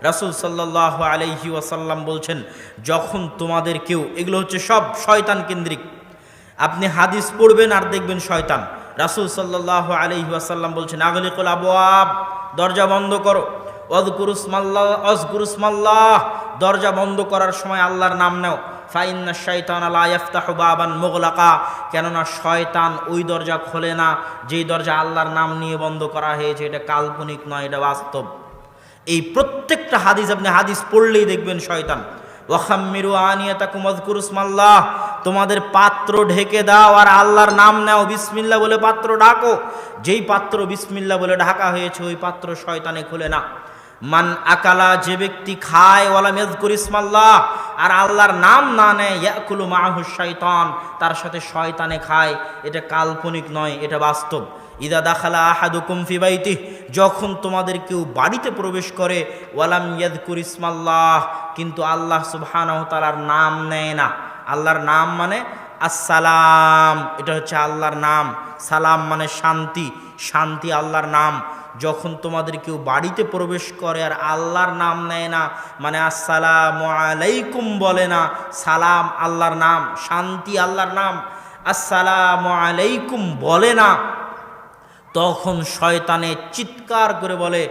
রাসূল সাল্লাল্লাহু আলাইহি ওয়াসাল্লাম বলছেন, যখন তোমাদের কেউ, এগুলো হচ্ছে সব শয়তান কেন্দ্রিক, আপনি হাদিস পড়বেন আর দেখবেন শয়তান। রাসূল সাল্লাল্লাহু আলাইহি ওয়াসাল্লাম বলছেন, আগলিকুল আবওয়াব, দরজা বন্ধ করো, অযকুরুসমাল্লাহ, দরজা বন্ধ করার সময় আল্লাহর নাম নাও, ফাইন্না শাইতানা লা ইফতাহু বাবান মুগলাকা, কেননা শয়তান ওই দরজা খোলে না যেই দরজা আল্লাহর নাম নিয়ে বন্ধ করা হয়েছে। এটা কাল্পনিক নয়, এটা বাস্তব। এই প্রত্যেকটা হাদিস আপনি হাদিস পড়লেই দেখবেন শয়তান। ওয়াখাম্মিরু আনিয়াতাকুম ওয়াযকুরুসমাল্লাহ, তোমাদের পাত্র ঢেকে দাও আর আল্লাহর নাম নাও, বিসমিল্লাহ বলে পাত্র ঢাকো। যেই পাত্র বিসমিল্লাহ বলে ঢাকা হয়েছে ওই পাত্র শয়তানে খুলে না। মান আকালা, যে ব্যক্তি খায়, ওয়ালাম ইয়াযকুর ইসমাল্লাহ, আর আল্লাহর নাম না নেয়, ইয়াকুলু মাআহু শাইতান, তার সাথে শয়তানে খায়। এটা কাল্পনিক নয়, এটা বাস্তব। ইদা দাখালা আহাদুকুম ফি বাইতিহি, যখন তোমাদের কেউ বাড়িতে প্রবেশ করে, ওয়ালাম ইয়াযকুর ইসমাল্লাহ, কিন্তু আল্লাহ সুবহানাহু ওয়া তাআলার নাম নেয় না। আল্লাহর নাম মানে আসসালাম, এটা হচ্ছে আল্লাহর নাম। সালাম মানে শান্তি, শান্তি আল্লাহর নাম। যখন তোমাদের কেউ বাড়িতে প্রবেশ করে আর আল্লাহর নাম নেয় না, মানে আসসালামু আলাইকুম বলে না, সালাম আল্লাহর নাম, শান্তি আল্লাহর নাম, আসসালামু আলাইকুম বলে না, তখন শয়তানে চিৎকার করে বলে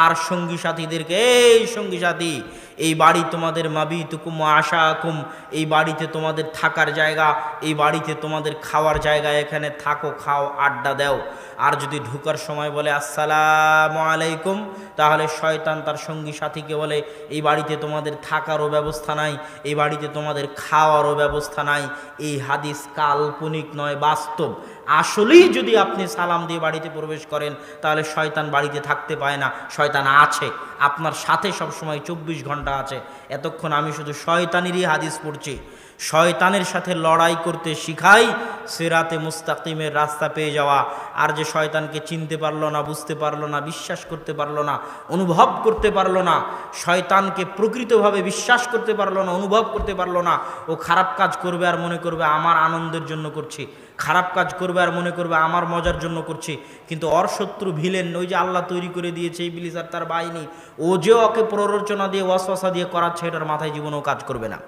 আর সঙ্গী সাথীদেরকে, এই সঙ্গী সাথী, এই বাড়ি তোমাদের মাবিতুকুম ওয়া আশাকুম, এই বাড়িতে তোমাদের থাকার জায়গা, এই বাড়িতে তোমাদের খাওয়ার জায়গা, এখানে থাকো, খাও, আড্ডা দাও। আর যদি ঢুকার সময় বলে আসসালামু আলাইকুম, তাহলে শয়তান তার সঙ্গী সাথীকে বলে এই বাড়িতে তোমাদের থাকারও ব্যবস্থা নাই, এই বাড়িতে তোমাদের খাওয়ারও ব্যবস্থা নাই। এই হাদিস কাল্পনিক নয়, বাস্তব। আসলেই যদি আপনি সালাম দিয়ে বাড়িতে প্রবেশ করেন তাহলে শয়তান বাড়িতে থাকতে পায় না, শয়তান আছে আপনার সাথে সবসময়, 24 ঘন্টা আছে। এতক্ষণ আমি শুধু শয়তানেরই হাদিস পড়ছি। শয়তানের সাথে লড়াই করতে শিখাই সিরাতে মুস্তাকিমের রাস্তা পেয়ে যাওয়া। আর যে শয়তানকে চিনতে পারলো না, বুঝতে পারলো না, বিশ্বাস করতে পারলো না, অনুভব করতে পারলো না, শয়তানকে প্রকৃতভাবে বিশ্বাস করতে পারলো না, অনুভব করতে পারলো না, ও খারাপ কাজ করবে আর মনে করবে আমার আনন্দের জন্য করছি, খারাপ কাজ করবে আর মনে করবে আমার মজার জন্য করছি। কিন্তু ওর শত্রু ভিলেন, ওই যে আল্লাহ তৈরি করে দিয়েছে ইবলিস আর তার বাহিনী, ও যে ওকে প্ররোচনা দিয়ে ওয়াসওয়াসা দিয়ে করাচ্ছে, এটার মাথায় জীবনেও কাজ করবে না।